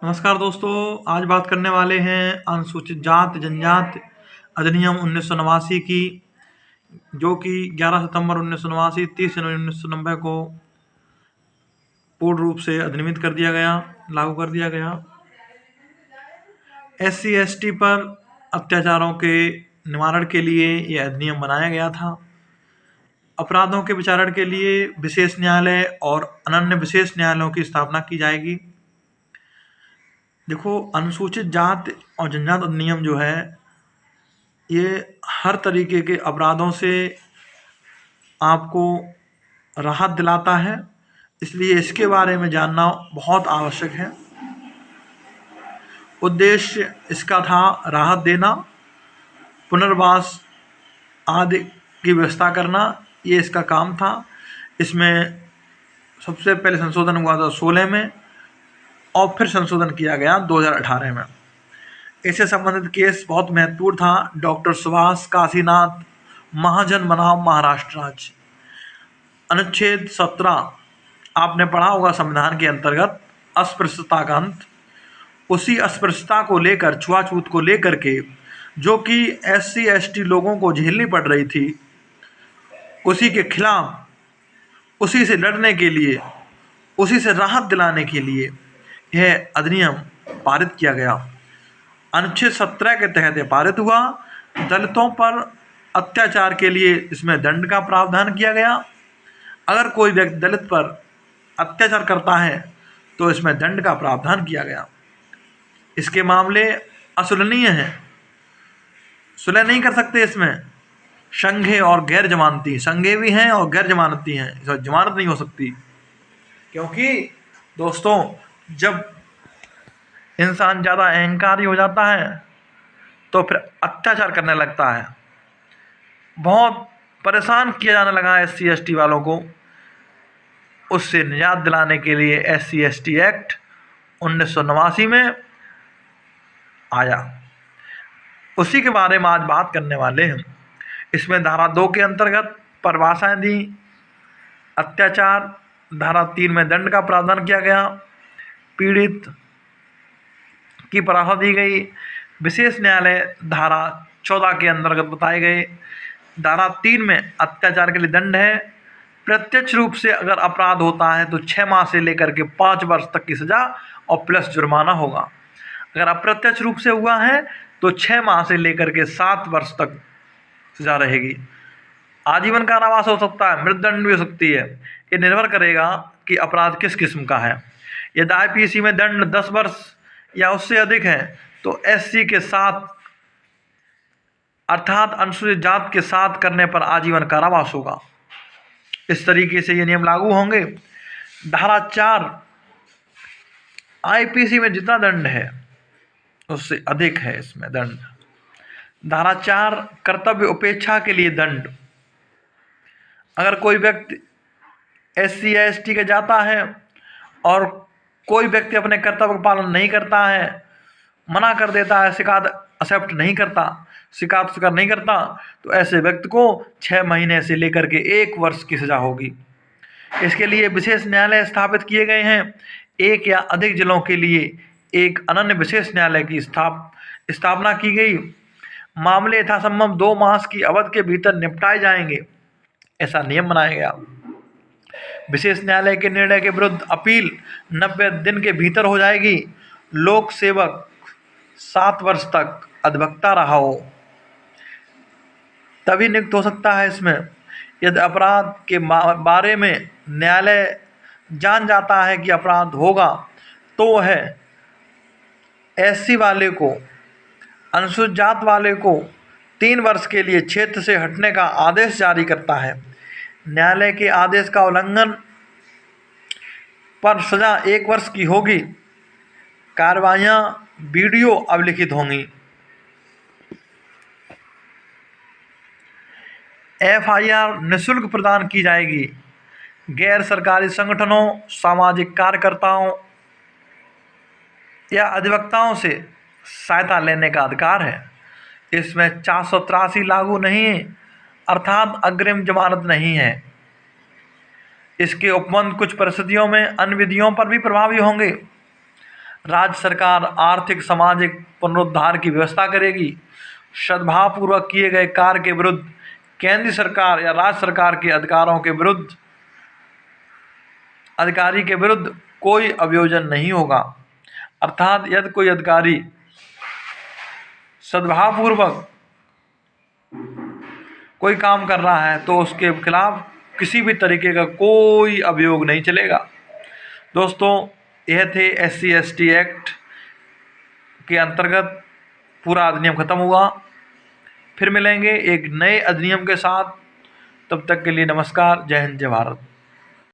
नमस्कार दोस्तों। आज बात करने वाले हैं अनुसूचित जात जनजाति अधिनियम 1989 की, जो कि 11 सितंबर 1989 30 जनवरी 1990 को पूर्ण रूप से अधिनियमित कर दिया गया, लागू कर दिया गया। SC ST पर अत्याचारों के निवारण के लिए यह अधिनियम बनाया गया था। अपराधों के विचारण के लिए विशेष न्यायालय और अनन्य विशेष न्यायालयों की स्थापना की जाएगी। देखो, अनुसूचित जाति और जनजाति अधिनियम जो है, ये हर तरीके के अपराधों से आपको राहत दिलाता है, इसलिए इसके बारे में जानना बहुत आवश्यक है। उद्देश्य इसका था राहत देना, पुनर्वास आदि की व्यवस्था करना, ये इसका काम था। इसमें सबसे पहले संशोधन हुआ था 16 में और फिर संशोधन किया गया 2018 में। इससे संबंधित केस बहुत महत्वपूर्ण था। डॉक्टर सुभाष काशीनाथ महाजन बनाम महाराष्ट्र राज्य, अनुच्छेद 17 आपने पढ़ा होगा संविधान के अंतर्गत, अस्पृश्यता का अंत। उसी अस्पृश्यता को लेकर, छुआछूत को लेकर के, जो कि SC ST लोगों को झेलनी पड़ रही थी, उसी के खिलाफ, उसी से लड़ने के लिए, उसी से राहत दिलाने के लिए यह अधिनियम पारित किया गया। अनुच्छेद 17 के तहत यह पारित हुआ। दलितों पर अत्याचार के लिए इसमें दंड का प्रावधान किया गया। अगर कोई व्यक्ति दलित पर अत्याचार करता है तो इसमें दंड का प्रावधान किया गया। इसके मामले असुलनीय हैं, सुलह नहीं कर सकते। इसमें संघे और गैर जमानती, संघे भी हैं और गैर जमानती हैं, इसमें जमानत नहीं हो सकती। क्योंकि दोस्तों, जब इंसान ज़्यादा अहंकारी हो जाता है तो फिर अत्याचार करने लगता है। बहुत परेशान किया जाने लगा SC ST वालों को। उससे निजात दिलाने के लिए SC ST एक्ट 1989 में आया। उसी के बारे में आज बात करने वाले हैं। इसमें धारा 2 के अंतर्गत परिभाषाएं दी, अत्याचार। धारा 3 में दंड का प्रावधान किया गया, पीड़ित की परिभाषा दी गई। विशेष न्यायालय धारा 14 के अंतर्गत बताए गए। धारा 3 में अत्याचार के लिए दंड है। प्रत्यक्ष रूप से अगर अपराध होता है तो 6 माह से लेकर के 5 वर्ष तक की सजा और प्लस जुर्माना होगा। अगर अप्रत्यक्ष रूप से हुआ है तो 6 माह से लेकर के 7 वर्ष तक सजा रहेगी। आजीवन कारावास हो सकता है, मृत्युदंड भी हो सकती है। ये निर्भर करेगा कि अपराध किस किस्म का है। यदि IPC में दंड 10 वर्ष या उससे अधिक है तो SC के साथ, अर्थात अनुसूचित जात के साथ करने पर आजीवन कारावास होगा। इस तरीके से ये नियम लागू होंगे। धारा 4, IPC में जितना दंड है उससे अधिक है इसमें दंड। धारा 4, कर्तव्य उपेक्षा के लिए दंड। अगर कोई व्यक्ति SC या ST के जाता है और कोई व्यक्ति अपने कर्तव्य का पालन नहीं करता है, मना कर देता है, शिकायत एक्सेप्ट नहीं करता, शिकायत स्वीकार नहीं करता, तो ऐसे व्यक्ति को 6 महीने से लेकर के 1 वर्ष की सजा होगी। इसके लिए विशेष न्यायालय स्थापित किए गए हैं। एक या अधिक जिलों के लिए एक अनन्य विशेष न्यायालय की स्थापना की गई। मामले यथासंभव 2 मास की अवधि के भीतर निपटाए जाएंगे, ऐसा नियम बनाया गया। विशेष न्यायालय के निर्णय के विरुद्ध अपील 90 दिन के भीतर हो जाएगी। लोक सेवक 7 वर्ष तक अधिवक्ता रहा हो तभी नियुक्त हो सकता है इसमें। यदि अपराध के बारे में न्यायालय जान जाता है कि अपराध होगा तो वह SC वाले को, अनुसूचित जात वाले को 3 वर्ष के लिए क्षेत्र से हटने का आदेश जारी करता है। न्यायालय के आदेश का उल्लंघन पर सजा 1 वर्ष की होगी। कार्रवाइयाँ वीडियो अभिलिखित होंगी। FIR निःशुल्क प्रदान की जाएगी। गैर सरकारी संगठनों, सामाजिक कार्यकर्ताओं या अधिवक्ताओं से सहायता लेने का अधिकार है। इसमें 483 लागू नहीं है, अर्थात अग्रिम जमानत नहीं है। इसके उपबंध कुछ परिस्थितियों में अन्य विधियों पर भी प्रभावी होंगे। राज्य सरकार आर्थिक सामाजिक पुनरुद्धार की व्यवस्था करेगी। सद्भावपूर्वक किए गए कार्य के विरुद्ध केंद्रीय सरकार या राज्य सरकार के अधिकारी के विरुद्ध कोई अभियोजन नहीं होगा। अर्थात यदि कोई अधिकारी सद्भावपूर्वक कोई काम कर रहा है तो उसके खिलाफ किसी भी तरीके का कोई अभियोग नहीं चलेगा। दोस्तों, यह थे SC/ST एक्ट के अंतर्गत पूरा अधिनियम खत्म हुआ। फिर मिलेंगे एक नए अधिनियम के साथ। तब तक के लिए नमस्कार। जय हिंद, जय भारत।